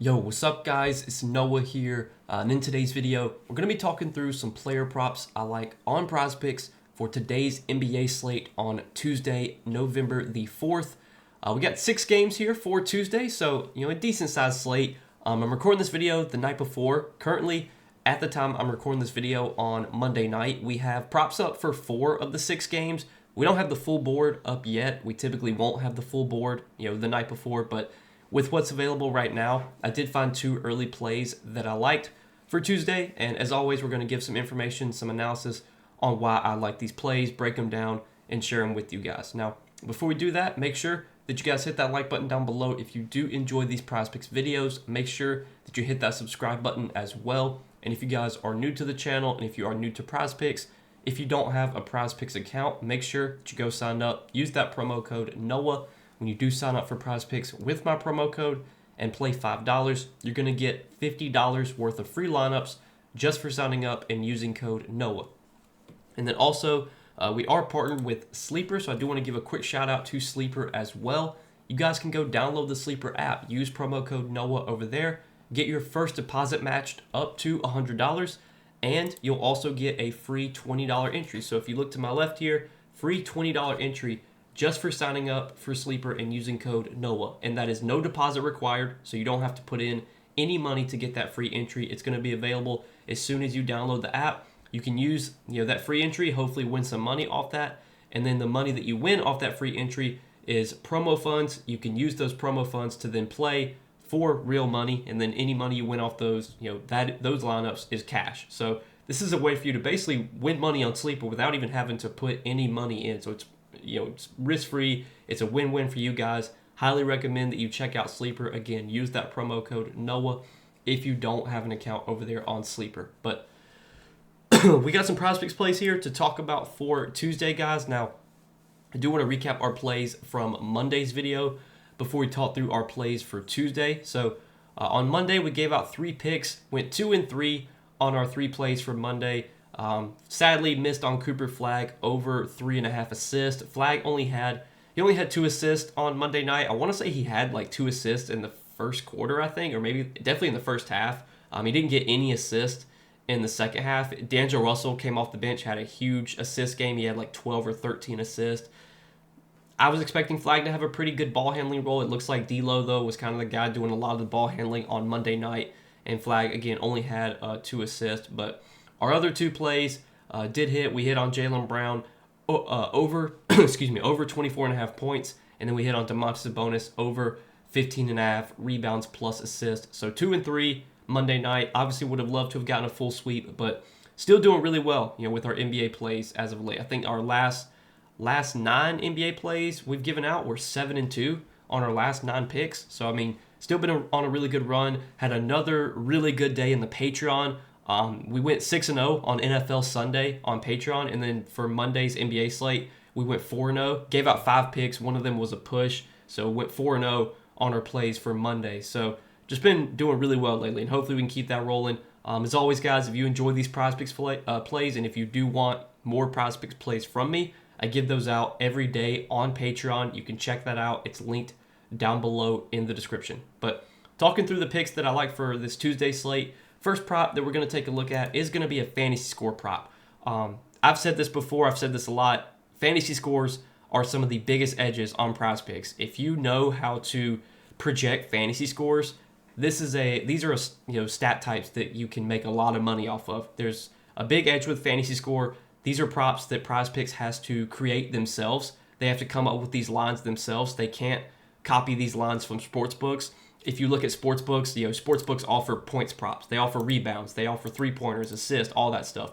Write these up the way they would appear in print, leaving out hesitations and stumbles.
Yo, what's up guys? It's Noah here, and in today's video, we're going to be talking through some player props I like on Prizepicks for today's NBA slate on Tuesday, November the 4th. We got 6 games here for Tuesday, so, a decent sized slate. I'm recording this video the night before. Currently, at the time I'm recording this video on Monday night, we have props up for 4 of the 6 games. We don't have the full board up yet. We typically won't have the full board, the night before, but with what's available right now, I did find 2 early plays that I liked for Tuesday, and as always, we're going to give some information, some analysis on why I like these plays, break them down, and share them with you guys. Now, before we do that, make sure that you guys hit that like button down below. If you do enjoy these Prizepicks videos, make sure that you hit that subscribe button as well. And if you guys are new to the channel, and if you are new to Prizepicks, if you don't have a Prizepicks account, make sure that you go sign up. Use that promo code NOAH. When you do sign up for Prizepicks with my promo code and play $5, you're going to get $50 worth of free lineups just for signing up and using code NOAH. And then also, we are partnered with Sleeper, so I do want to give a quick shout out to Sleeper as well. You guys can go download the Sleeper app, use promo code NOAH over there, get your first deposit matched up to $100, and you'll also get a free $20 entry. So if you look to my left here, free $20 entry just for signing up for Sleeper and using code NOAH. And that is no deposit required, so you don't have to put in any money to get that free entry. It's going to be available as soon as you download the app. You can use that free entry, hopefully win some money off that. And then the money that you win off that free entry is promo funds. You can use those promo funds to then play for real money. And then any money you win off those, those lineups is cash. So this is a way for you to basically win money on Sleeper without even having to put any money in. So it's risk-free. It's a win-win for you guys. Highly recommend that you check out Sleeper. Again, use that promo code NOAH if you don't have an account over there on Sleeper. But we got some Prizepicks plays here to talk about for Tuesday, guys. Now, I do want to recap our plays from Monday's video before we talk through our plays for Tuesday. So on Monday, we gave out 3 picks, went 2 and 3 on our 3 plays for Monday. Sadly missed on Cooper Flagg over 3.5 assists. Flagg only had 2 assists on Monday night. I want to say he had like 2 assists in the first quarter, I think, or maybe definitely in the first half. He didn't get any assists in the second half. D'Angelo Russell came off the bench, had a huge assist game. He had like 12 or 13 assists. I was expecting Flagg to have a pretty good ball handling role. It looks like D'Lo, though, was kind of the guy doing a lot of the ball handling on Monday night, and Flagg, again, only had 2 assists. But our other 2 plays did hit. We hit on Jaylen Brown over 24.5 points, and then we hit on Domantas Sabonis over 15.5 rebounds plus assists. So 2 and 3 Monday night. Obviously would have loved to have gotten a full sweep, but still doing really well, with our NBA plays as of late. I think our last 9 NBA plays we've given out were 7 and 2 on our last 9 picks. So still been on a really good run. Had another really good day in the Patreon. We went 6-0 on NFL Sunday on Patreon, and then for Monday's NBA slate, we went 4-0. Gave out 5 picks. One of them was a push, so went 4-0 on our plays for Monday. So just been doing really well lately, and hopefully we can keep that rolling. As always, guys, if you enjoy these Prizepicks plays, and if you do want more Prizepicks plays from me, I give those out every day on Patreon. You can check that out. It's linked down below in the description. But talking through the picks that I like for this Tuesday slate, first prop that we're going to take a look at is going to be a fantasy score prop. I've said this before. I've said this a lot. Fantasy scores are some of the biggest edges on Prizepicks. If you know how to project fantasy scores, these are stat types that you can make a lot of money off of. There's a big edge with fantasy score. These are props that Prizepicks has to create themselves. They have to come up with these lines themselves. They can't copy these lines from sportsbooks. If you look at sportsbooks, sportsbooks offer points props. They offer rebounds. They offer 3-pointers, assists, all that stuff.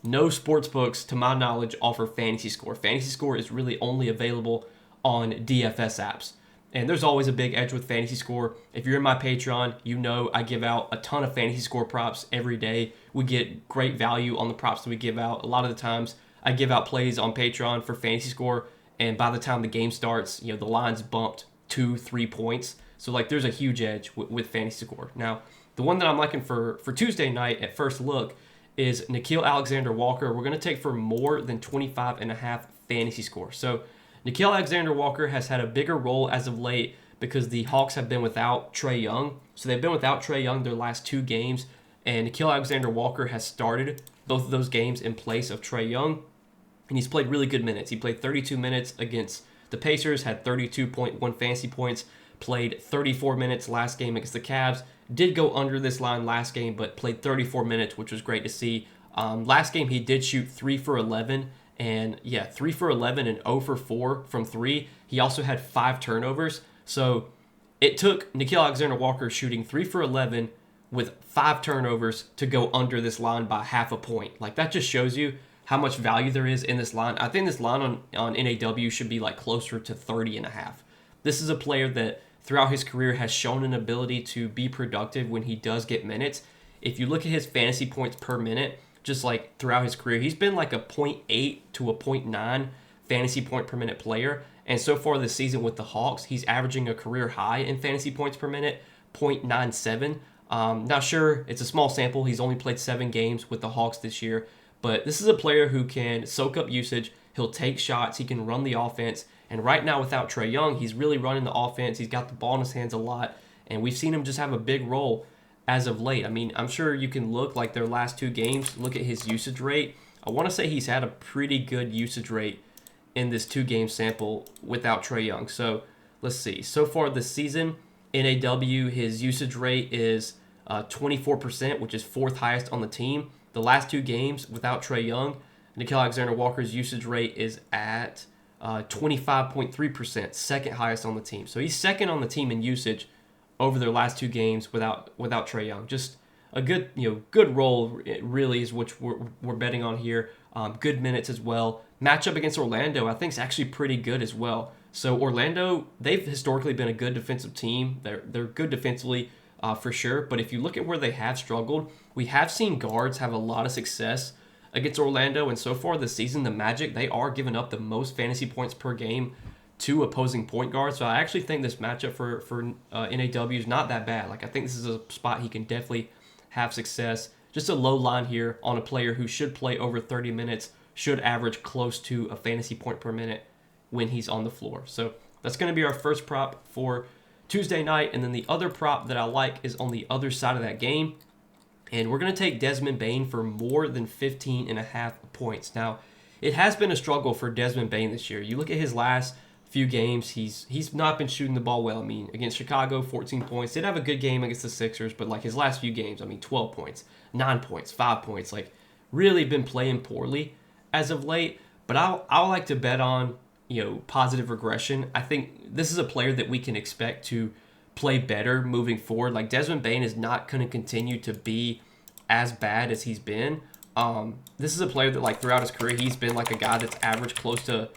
No sportsbooks, to my knowledge, offer fantasy score. Fantasy score is really only available on DFS apps. And there's always a big edge with fantasy score. If you're in my Patreon, I give out a ton of fantasy score props every day. We get great value on the props that we give out. A lot of the times, I give out plays on Patreon for fantasy score, and by the time the game starts, the line's bumped 2-3 points. So there's a huge edge with fantasy score. Now, the one that I'm liking for Tuesday night at first look is Nickeil Alexander-Walker. We're going to take for more than 25.5 fantasy score. So Nickeil Alexander-Walker has had a bigger role as of late, because the Hawks have been without Trae Young. So they've been without Trae Young their last 2 games, and Nickeil Alexander-Walker has started both of those games in place of Trae Young, and he's played really good minutes. He played 32 minutes against the Pacers, had 32.1 fantasy points, played 34 minutes last game against the Cavs. Did go under this line last game, but played 34 minutes, which was great to see. Last game, he did shoot 3 for 11, and 3 for 11 and 0 for 4 from 3. He also had 5 turnovers. So it took Nickeil Alexander-Walker shooting 3 for 11 with 5 turnovers to go under this line by half a point. Like, that just shows you how much value there is in this line. I think this line on NAW should be like closer to 30.5. This is a player that throughout his career has shown an ability to be productive when he does get minutes. If you look at his fantasy points per minute, just like throughout his career, he's been like a 0.8 to a 0.9 fantasy point per minute player. And so far this season with the Hawks, he's averaging a career high in fantasy points per minute, 0.97. Now, sure, it's a small sample. He's only played 7 games with the Hawks this year. But this is a player who can soak up usage. He'll take shots. He can run the offense. And right now, without Trae Young, he's really running the offense. He's got the ball in his hands a lot. And we've seen him just have a big role as of late. I mean, I'm sure you can look like their last 2 games, look at his usage rate. I want to say he's had a pretty good usage rate in this 2-game sample without Trae Young. So let's see. So far this season, NAW, his usage rate is 24%, which is 4th highest on the team. The last 2 games without Trae Young, Nickeil Alexander-Walker's usage rate is at 25.3%, 2nd highest on the team. So he's 2nd on the team in usage over their last 2 games without Trae Young. Just a good good role, it really is, which we're betting on here. Good minutes as well. Matchup against Orlando, I think, is actually pretty good as well. So Orlando, they've historically been a good defensive team. They're good defensively for sure. But if you look at where they have struggled, we have seen guards have a lot of success against Orlando. And so far this season, the Magic, they are giving up the most fantasy points per game to opposing point guards. So I actually think this matchup for NAW is not that bad. Like, I think this is a spot he can definitely have success. Just a low line here on a player who should play over 30 minutes, should average close to a fantasy point per minute when he's on the floor. So that's going to be our first prop for Tuesday night. And then the other prop that I like is on the other side of that game. And we're going to take Desmond Bane for more than 15.5 points. Now, it has been a struggle for Desmond Bane this year. You look at his last few games, he's not been shooting the ball well. I mean, against Chicago, 14 points. Did have a good game against the Sixers, but like his last few games, I mean, 12 points, 9 points, 5 points. Like, really been playing poorly as of late. But I'll like to bet on, positive regression. I think this is a player that we can expect to play better moving forward. Like, Desmond Bane is not going to continue to be as bad as he's been. This is a player that, like, throughout his career, he's been like a guy that's averaged close to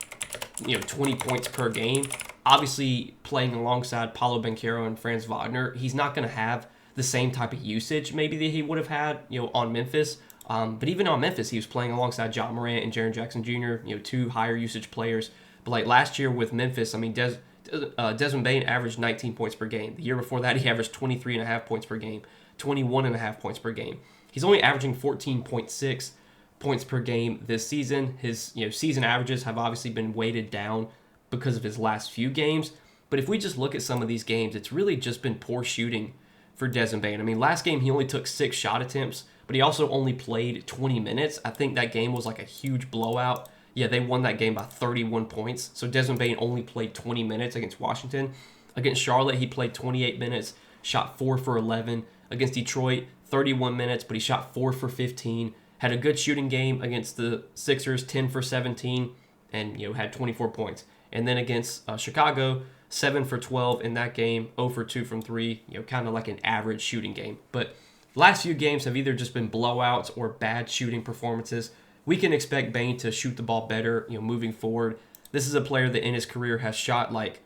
20 points per game. Obviously, playing alongside Paolo Banchero and Franz Wagner, he's not going to have the same type of usage maybe that he would have had, on Memphis. But even on Memphis, he was playing alongside John Morant and Jaren Jackson Jr., 2 higher usage players. But like last year with Memphis, I mean, Desmond Bane averaged 19 points per game. The year before that, he averaged 23.5 points per game, 21.5 points per game. He's only averaging 14.6 points per game this season. His season averages have obviously been weighted down because of his last few games. But if we just look at some of these games, it's really just been poor shooting for Desmond Bane. I mean, last game he only took 6 shot attempts, but he also only played 20 minutes. I think that game was like a huge blowout. Yeah, they won that game by 31 points. So Desmond Bane only played 20 minutes against Washington. Against Charlotte, he played 28 minutes, shot 4 for 11. Against Detroit, 31 minutes, but he shot 4 for 15. Had a good shooting game against the Sixers, 10 for 17, and had 24 points. And then against Chicago, 7 for 12 in that game, 0 for 2 from 3, kind of like an average shooting game. But last few games have either just been blowouts or bad shooting performances. We can expect Bane to shoot the ball better, moving forward. This is a player that in his career has shot like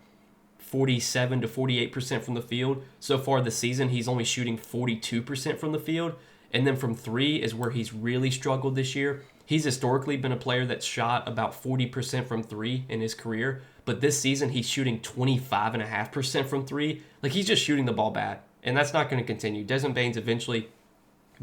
47 to 48% from the field. So far this season, he's only shooting 42% from the field. And then from 3 is where he's really struggled this year. He's historically been a player that's shot about 40% from 3 in his career. But this season, he's shooting 25.5% from 3. Like, he's just shooting the ball bad. And that's not going to continue. Desmond Bane's eventually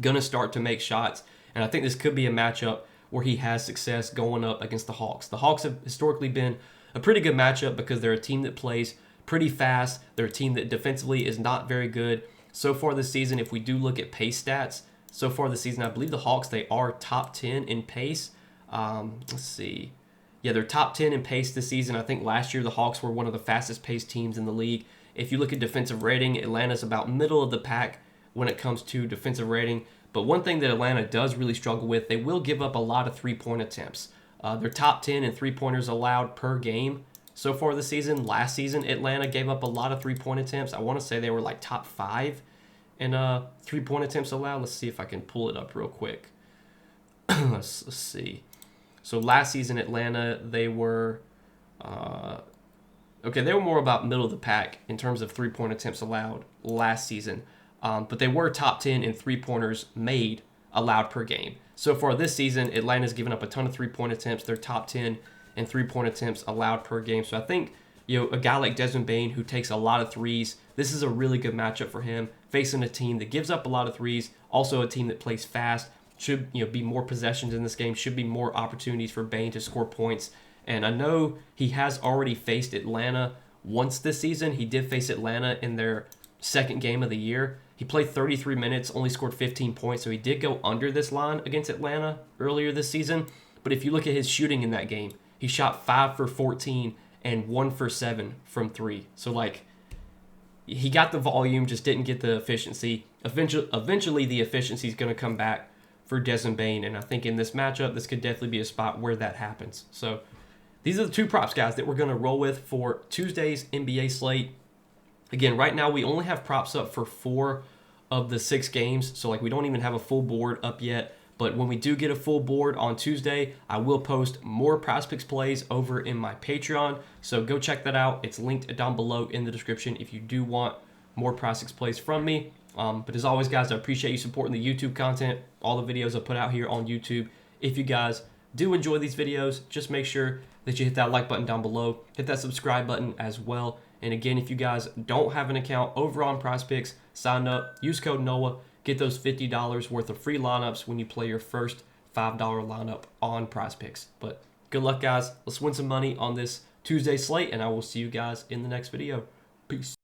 going to start to make shots. And I think this could be a matchup where he has success going up against the Hawks. The Hawks have historically been a pretty good matchup because they're a team that plays pretty fast. They're a team that defensively is not very good. So far this season, if we do look at pace stats, so far this season, I believe the Hawks, they are top 10 in pace. Let's see. Yeah, they're top 10 in pace this season. I think last year the Hawks were one of the fastest paced teams in the league. If you look at defensive rating, Atlanta's about middle of the pack when it comes to defensive rating. But one thing that Atlanta does really struggle with, they will give up a lot of three-point attempts. They're top 10 in three-pointers allowed per game so far this season. Last season, Atlanta gave up a lot of three-point attempts. I want to say they were like top 5 in three-point attempts allowed. Let's see if I can pull it up real quick. Let's see. So last season, Atlanta, they were they were more about middle of the pack in terms of three-point attempts allowed last season. But they were top 10 in three-pointers made allowed per game. So far this season, Atlanta's given up a ton of three-point attempts. They're top 10 in three-point attempts allowed per game. So I think, a guy like Desmond Bane who takes a lot of threes, this is a really good matchup for him, facing a team that gives up a lot of threes, also a team that plays fast. Should be more possessions in this game, should be more opportunities for Bane to score points. And I know he has already faced Atlanta once this season. He did face Atlanta in their second game of the year. He played 33 minutes, only scored 15 points, so he did go under this line against Atlanta earlier this season. But if you look at his shooting in that game, he shot 5 for 14 and 1 for 7 from 3. So, he got the volume, just didn't get the efficiency. Eventually the efficiency is going to come back for Desmond Bane, and I think in this matchup, this could definitely be a spot where that happens. So these are the two props, guys, that we're going to roll with for Tuesday's NBA slate. Again, right now we only have props up for 4 of the 6 games, so we don't even have a full board up yet. But when we do get a full board on Tuesday, I will post more Prizepicks plays over in my Patreon. So go check that out. It's linked down below in the description if you do want more Prizepicks plays from me. But as always, guys, I appreciate you supporting the YouTube content, all the videos I put out here on YouTube. If you guys do enjoy these videos, just make sure that you hit that like button down below, hit that subscribe button as well. And again, if you guys don't have an account over on Prizepicks, sign up, use code NOAH, get those $50 worth of free lineups when you play your first $5 lineup on Prizepicks. But good luck, guys. Let's win some money on this Tuesday slate, and I will see you guys in the next video. Peace.